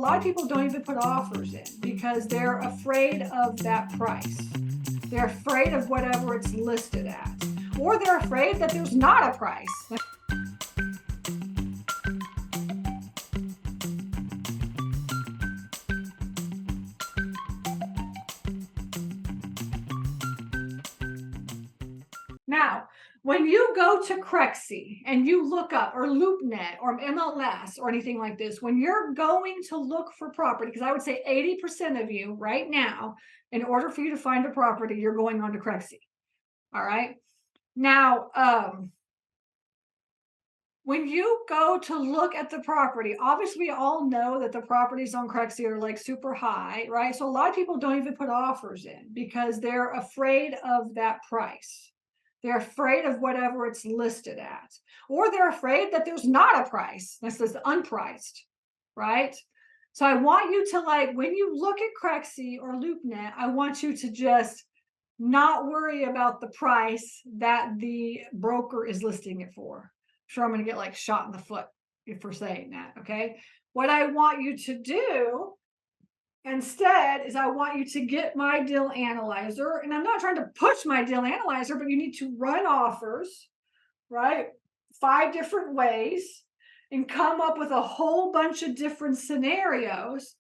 lot of people don't even put offers in because they're afraid of that price. They're afraid of whatever it's listed at, or they're afraid that there's not a price. Now, when you go to Crexi and you look up, or LoopNet or MLS or anything like this, when you're going to look for property, because I would say 80% of you right now, in order for you to find a property, you're going on to Crexi. All right. Now, when you go to look at the property, obviously we all know that the properties on Crexi are like super high, right? So a lot of people don't even put offers in because they're afraid of that price. They're afraid of whatever it's listed at, or they're afraid that there's not a price. This is unpriced, right? So I want you to, like, when you look at Crexi or LoopNet, I want you to just not worry about the price that the broker is listing it for. Sure, I'm going to get like shot in the foot for saying that. Okay. What I want you to do instead is I want you to get my deal analyzer, and I'm not trying to push my deal analyzer, but you need to run offers, right? 5 different ways and come up with a whole bunch of different scenarios.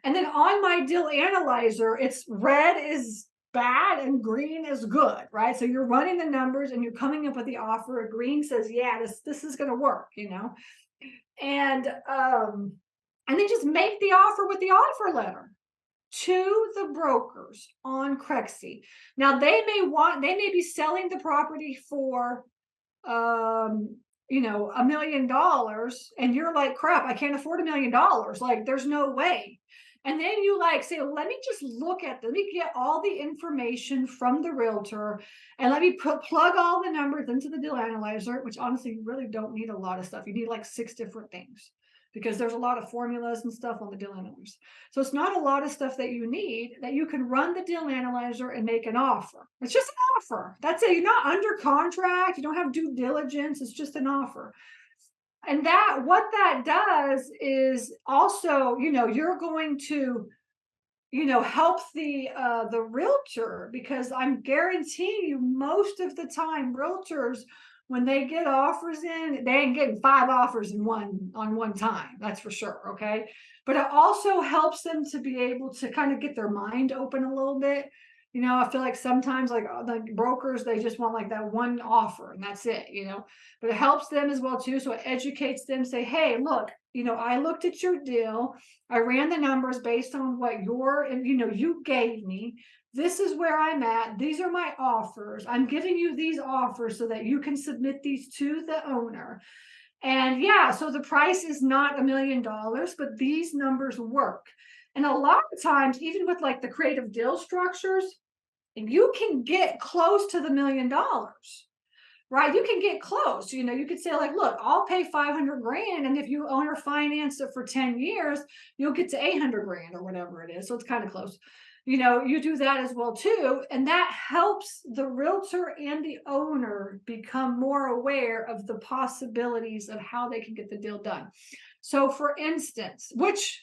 And then on my deal analyzer, it's red is bad and green is good, right? So you're running the numbers and you're coming up with the offer. Green says, yeah, this is going to work, and then just make the offer with the offer letter to the brokers on Crexi. Now they may be selling the property for $1 million, and you're like, crap, I can't afford $1 million. Like, there's no way. And then you say, let me just let me get all the information from the realtor, and let me plug all the numbers into the deal analyzer, which honestly, you really don't need a lot of stuff. You need like 6 different things because there's a lot of formulas and stuff on the deal analyzer. So it's not a lot of stuff that you need, that you can run the deal analyzer and make an offer. It's just an offer. That's it. You're not under contract. You don't have due diligence. It's just an offer. And what that does is also, you're going to, help the realtor, because I'm guaranteeing you most of the time realtors, when they get offers in, they ain't getting 5 offers on one time. That's for sure. Okay. But it also helps them to be able to kind of get their mind open a little bit. I feel like sometimes the brokers, they just want like that one offer and that's it, but it helps them as well too. So it educates them, say, hey, look, I looked at your deal. I ran the numbers based on what you gave me. This is where I'm at. These are my offers. I'm giving you these offers so that you can submit these to the owner. And yeah, so the price is not $1 million, but these numbers work. And a lot of times, even with like the creative deal structures, you can get close to the $1 million, right? You can get close. You could say like, look, I'll pay 500 grand. And if you owner finance it for 10 years, you'll get to 800 grand or whatever it is. So it's kind of close. You do that as well too. And that helps the realtor and the owner become more aware of the possibilities of how they can get the deal done. So for instance, which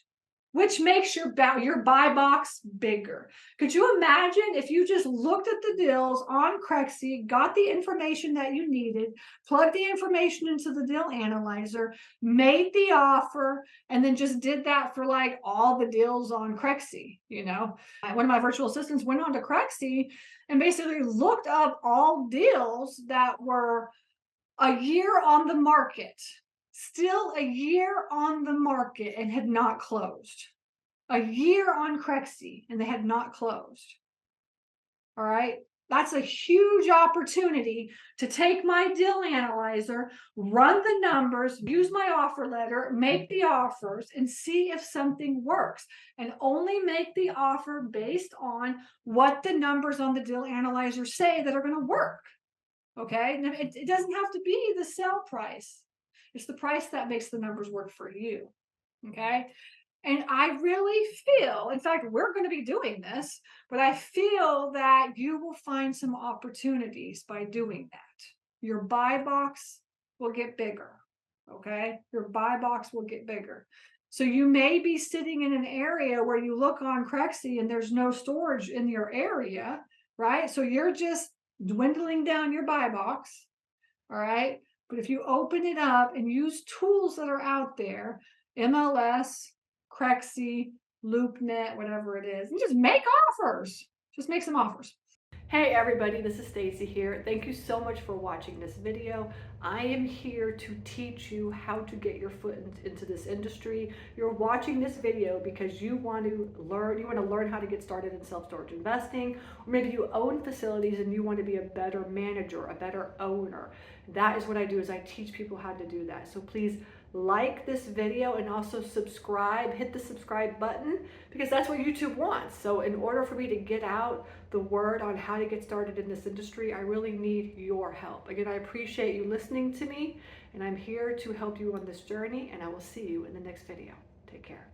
makes your buy box bigger. Could you imagine if you just looked at the deals on Crexi, got the information that you needed, plugged the information into the deal analyzer, made the offer, and then just did that for like all the deals on Crexi? One of my virtual assistants went on to Crexi and basically looked up all deals that were a year on the market. Still a year on the market and had not closed. A year on Crexi and they had not closed. All right. That's a huge opportunity to take my deal analyzer, run the numbers, use my offer letter, make the offers, and see if something works. And only make the offer based on what the numbers on the deal analyzer say that are going to work. Okay. And it doesn't have to be the sell price. It's the price that makes the numbers work for you. Okay. And I really feel, in fact, we're going to be doing this, but I feel that you will find some opportunities by doing that. Your buy box will get bigger. Okay. Your buy box will get bigger. So you may be sitting in an area where you look on Crexi and there's no storage in your area, right? So you're just dwindling down your buy box, all right? But if you open it up and use tools that are out there, MLS, Crexi, LoopNet, whatever it is, and just make offers. Just make some offers. Hey everybody, this is Stacy here. Thank you so much for watching this video. I am here to teach you how to get your foot into this industry. You're watching this video because you want to learn how to get started in self-storage investing, or maybe you own facilities and you want to be a better manager, a better owner. That is what I do, is I teach people how to do that. So please like this video and also subscribe, hit the subscribe button, because that's what YouTube wants. So in order for me to get out the word on how to get started in this industry, I really need your help. Again, I appreciate you listening to me, and I'm here to help you on this journey, and I will see you in the next video. Take care.